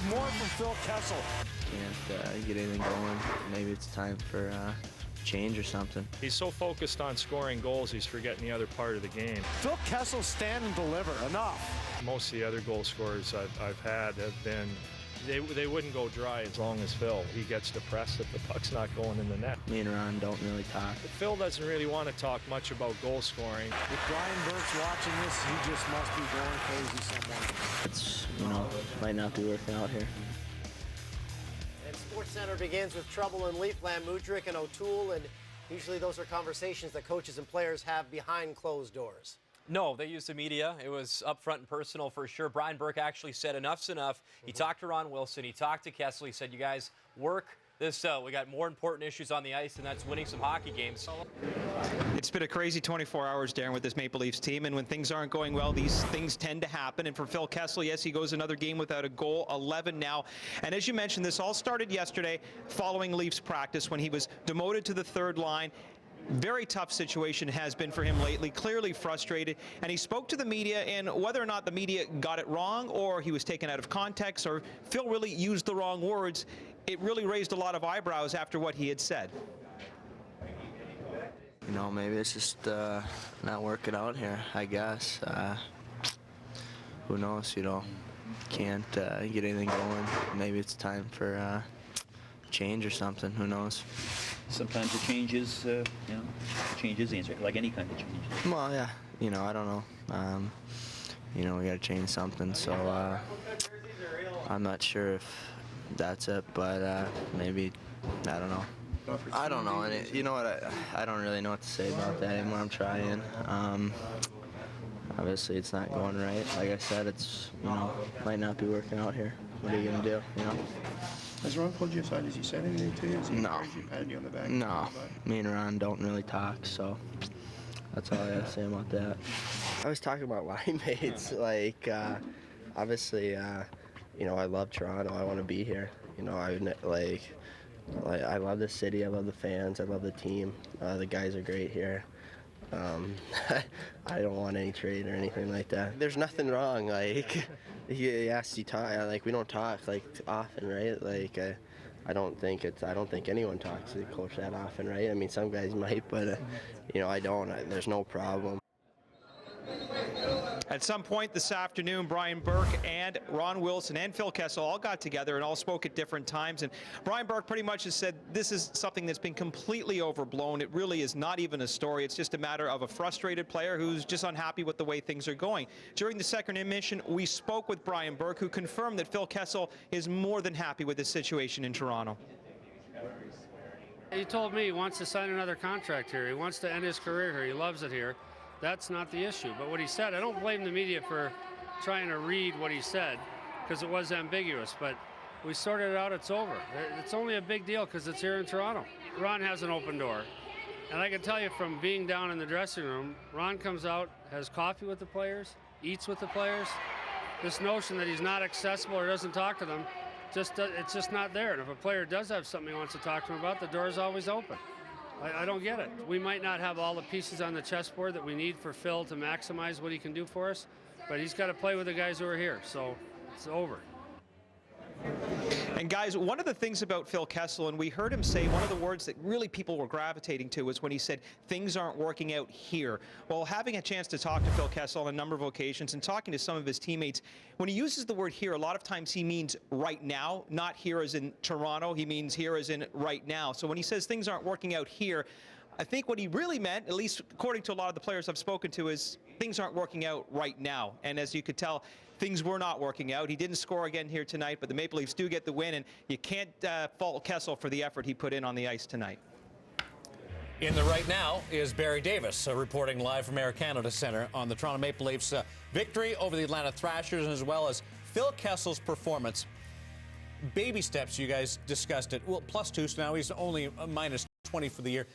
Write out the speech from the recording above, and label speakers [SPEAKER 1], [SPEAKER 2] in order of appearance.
[SPEAKER 1] more from Phil Kessel.
[SPEAKER 2] Can't get anything going. Maybe it's time for change or something.
[SPEAKER 3] He's so focused on scoring goals, he's forgetting the other part of the game.
[SPEAKER 1] Phil Kessel, stand and deliver. Enough.
[SPEAKER 3] Most of the other goal scorers I've had have been, they wouldn't go dry as long as Phil. He gets depressed if the puck's not going in the net.
[SPEAKER 2] Me and Ron don't really talk.
[SPEAKER 3] But Phil doesn't really want to talk much about goal scoring.
[SPEAKER 1] If Brian Burke's watching this, he just must be going crazy somewhere.
[SPEAKER 2] It's, might not be working out here.
[SPEAKER 4] And SportsCenter begins with trouble in Leafland, Mudryk and O'Toole, and usually those are conversations that coaches and players have behind closed doors.
[SPEAKER 5] No, they used the media. It was upfront and personal for sure. Brian Burke actually said enough's enough. He talked to Ron Wilson. He talked to Kessel. He said, you guys work this out. We got more important issues on the ice, and that's winning some hockey games.
[SPEAKER 6] It's been a crazy 24 hours, Darren, with this Maple Leafs team, and when things aren't going well, these things tend to happen. And for Phil Kessel, yes, he goes another game without a goal, 11 now. And as you mentioned, this all started yesterday following Leafs practice when he was demoted to the third line. Very tough situation has been for him lately, clearly frustrated, and he spoke to the media, and whether or not the media got it wrong or he was taken out of context or Phil really used the wrong words, it really raised a lot of eyebrows after what he had said.
[SPEAKER 2] Maybe it's just not working out here, I guess. Who knows, can't get anything going. Maybe it's time for change or something, who knows.
[SPEAKER 7] Sometimes a change is, change is the answer, like any kind of change.
[SPEAKER 2] Well, yeah, I don't know. We got to change something, so I'm not sure if that's it, but maybe, I don't know. I don't know, and you know what, I don't really know what to say about that anymore. I'm trying. Obviously, it's not going right. Like I said, it's, might not be working out here. What are you going to do,
[SPEAKER 8] Has Ron pulled you aside? Has he said anything to you? Has he
[SPEAKER 2] No.
[SPEAKER 8] encouraged you, patted you on the back?
[SPEAKER 2] No. Me and Ron don't really talk, so that's all I got to say about that. I was talking about line mates. Obviously, I love Toronto. I want to be here. I love the city. I love the fans. I love the team. The guys are great here. I don't want any trade or anything like that. There's nothing wrong. Yes, we don't talk often, right? I don't think anyone talks to the coach that often, right? I mean, some guys might, but I don't. There's no problem.
[SPEAKER 6] At some point this afternoon, Brian Burke and Ron Wilson and Phil Kessel all got together and all spoke at different times. And Brian Burke pretty much has said this is something that's been completely overblown. It really is not even a story. It's just a matter of a frustrated player who's just unhappy with the way things are going. During the second intermission, we spoke with Brian Burke, who confirmed that Phil Kessel is more than happy with his situation in Toronto.
[SPEAKER 9] He told me he wants to sign another contract here. He wants to end his career here. He loves it here. That's not the issue. But what he said, I don't blame the media for trying to read what he said because it was ambiguous. But we sorted it out. It's over. It's only a big deal because it's here in Toronto. Ron has an open door. And I can tell you from being down in the dressing room, Ron comes out, has coffee with the players, eats with the players. This notion that he's not accessible or doesn't talk to them, it's just not there. And if a player does have something he wants to talk to him about, the door is always open. I don't get it. We might not have all the pieces on the chessboard that we need for Phil to maximize what he can do for us, but he's got to play with the guys who are here, so it's over.
[SPEAKER 6] And guys, one of the things about Phil Kessel, and we heard him say one of the words that really people were gravitating to was when he said things aren't working out here. Well, having a chance to talk to Phil Kessel on a number of occasions and talking to some of his teammates, when he uses the word here, a lot of times he means right now, not here as in Toronto. He means here as in right now. So when he says things aren't working out here, I think what he really meant, at least according to a lot of the players I've spoken to, is things aren't working out right now. And as you could tell, things were not working out. He didn't score again here tonight, but the Maple Leafs do get the win, and you can't fault Kessel for the effort he put in on the ice tonight.
[SPEAKER 10] In the right now is Barry Davis, reporting live from Air Canada Centre on the Toronto Maple Leafs victory over the Atlanta Thrashers, as well as Phil Kessel's performance. Baby steps, you guys discussed it. Well, +2, so now he's only -20 for the year.